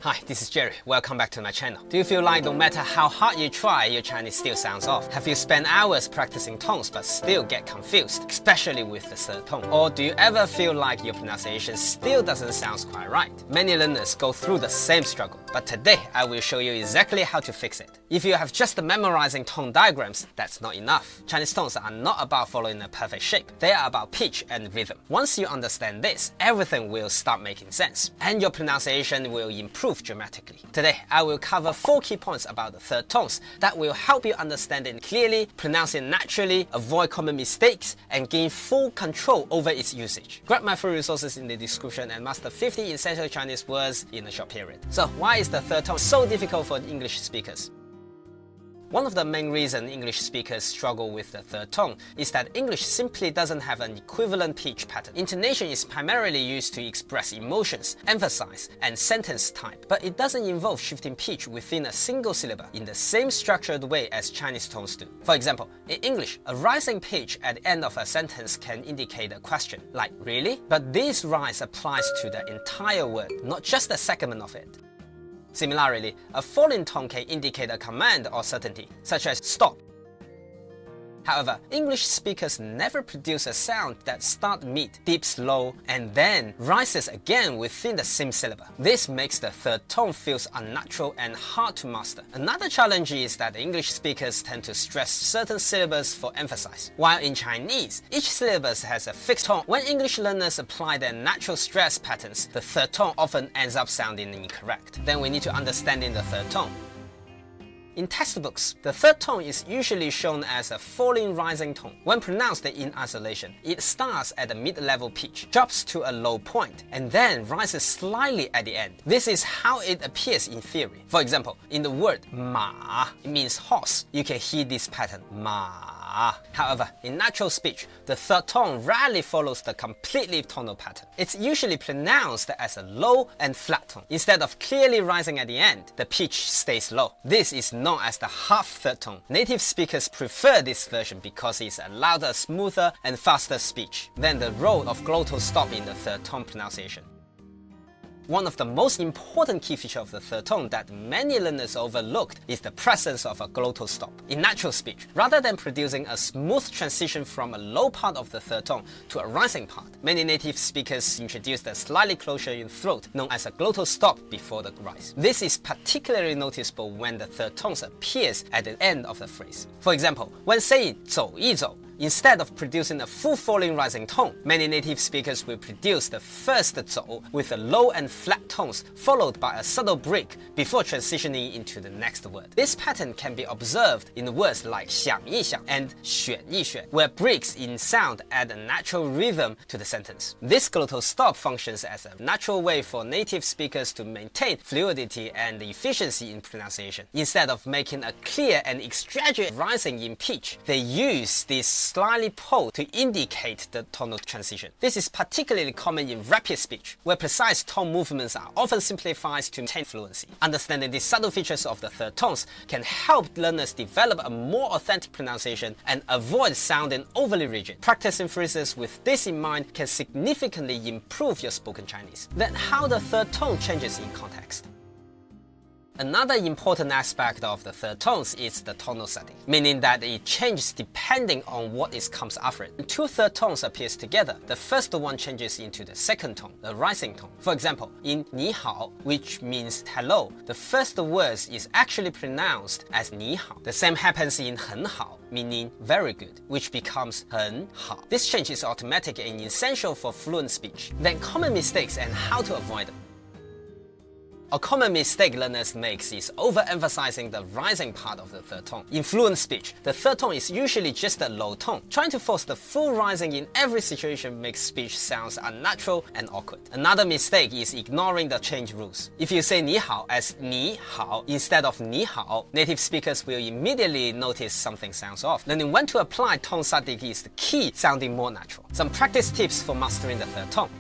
Hi, this is Jerry. Welcome back to my channel. Do you feel like no matter how hard you try, your Chinese still sounds off? Have you spent hours practicing tones but still get confused, especially with the third tone? Or do you ever feel like your pronunciation still doesn't sound quite right? Many learners go through the same struggle, but today I will show you exactly how to fix it. If you have just memorizing tone diagrams, that's not enough. Chinese tones are not about following a perfect shape. They are about pitch and rhythm. Once you understand this, everything will start making sense, and your pronunciation will improve dramatically. Today, I will cover 4 key points about the third tones that will help you understand it clearly, pronounce it naturally, avoid common mistakes, and gain full control over its usage. Grab my free resources in the description and master 50 essential Chinese words in a short period. So, why is the third tone so difficult for English speakers? One of the main reasons English speakers struggle with the third tone is that English simply doesn't have an equivalent pitch pattern. Intonation is primarily used to express emotions, emphasize, and sentence type, but it doesn't involve shifting pitch within a single syllable in the same structured way as Chinese tones do. For example, in English, a rising pitch at the end of a sentence can indicate a question, like "really?" But this rise applies to the entire word, not just a segment of it. Similarly, a falling tone can indicate a command or certainty, such as "stop." However, English speakers never produce a sound that starts mid, dips low, and then rises again within the same syllable. This makes the third tone feels unnatural and hard to master. Another challenge is that English speakers tend to stress certain syllables for emphasis, while in Chinese, each syllable has a fixed tone. When English learners apply their natural stress patterns, the third tone often ends up sounding incorrect. Then we need to understand the third tone. In textbooks, the third tone is usually shown as a falling rising tone. When pronounced in isolation, it starts at a mid-level pitch, drops to a low point, and then rises slightly at the end. This is how it appears in theory. For example, in the word ma, it means horse. You can hear this pattern, ma. However, in natural speech, the third tone rarely follows the completely tonal pattern. It's usually pronounced as a low and flat tone. Instead of clearly rising at the end, the pitch stays low. This is known as the half third tone. Native speakers prefer this version because it allows a smoother and faster speech than the role of glottal stop in the third tone pronunciation. One of the most important key features of the third tone that many learners overlooked is the presence of a glottal stop. In natural speech, rather than producing a smooth transition from a low part of the third tone to a rising part, many native speakers introduce the slightly closure in throat known as a glottal stop before the rise. This is particularly noticeable when the third tone appears at the end of the phrase. For example, when saying 走一走, instead of producing a full falling rising tone, many native speakers will produce the first 走 with a low and flat tones followed by a subtle break before transitioning into the next word. This pattern can be observed in words like 想一想 and 选一选, where breaks in sound add a natural rhythm to the sentence. This glottal stop functions as a natural way for native speakers to maintain fluidity and efficiency in pronunciation. Instead of making a clear and extravagant rising in pitch, they use this slightly pulled to indicate the tonal transition. This is particularly common in rapid speech, where precise tone movements are often simplified to maintain fluency. Understanding these subtle features of the third tones can help learners develop a more authentic pronunciation and avoid sounding overly rigid. Practicing phrases with this in mind can significantly improve your spoken Chinese. Then how the third tone changes in context. Another important aspect of the third tones is the tonal setting, meaning that it changes depending on what comes after it. When 2 third tones appears together, the first one changes into the second tone, the rising tone. For example, in 你好, which means hello, the first word is actually pronounced as 你好. The same happens in 很好, meaning very good, which becomes 很好. This change is automatic and essential for fluent speech. Then common mistakes and how to avoid them. A common mistake learners make is overemphasizing the rising part of the third tone. In fluent speech, the third tone is usually just a low tone. Trying to force the full rising in every situation makes speech sounds unnatural and awkward. Another mistake is ignoring the change rules. If you say 你好 as 你好 instead of 你好, native speakers will immediately notice something sounds off. Learning when to apply tone subtlety is the key, sounding more natural. Some practice tips for mastering the third tone.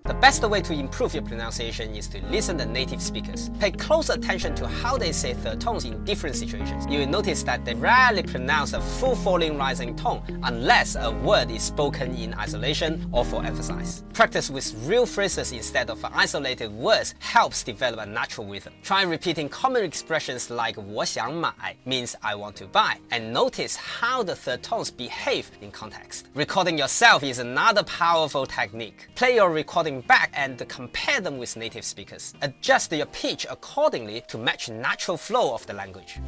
The best way to improve your pronunciation is to listen to native speakers. Pay close attention to how they say third tones in different situations. You will notice that they rarely pronounce a full falling rising tone unless a word is spoken in isolation or for emphasis. Practice with real phrases instead of isolated words helps develop a natural rhythm. Try repeating common expressions like 我想买 means I want to buy, and notice how the third tones behave in context. Recording yourself is another powerful technique. Play your recording back and compare them with native speakers. Adjust your pitch accordingly to match the natural flow of the language.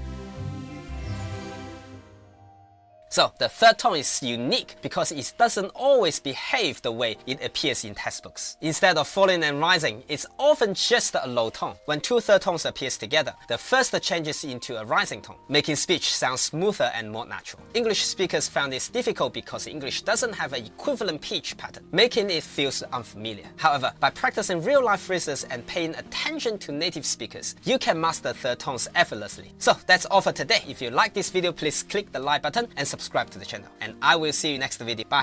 So, the third tone is unique because it doesn't always behave the way it appears in textbooks. Instead of falling and rising, it's often just a low tone. When two third tones appear together, the first changes into a rising tone, making speech sound smoother and more natural. English speakers found this difficult because English doesn't have an equivalent pitch pattern, making it feel unfamiliar. However, by practicing real-life phrases and paying attention to native speakers, you can master third tones effortlessly. So, that's all for today. If you like this video, please click the like button and subscribe to the channel. And I will see you next video. Bye.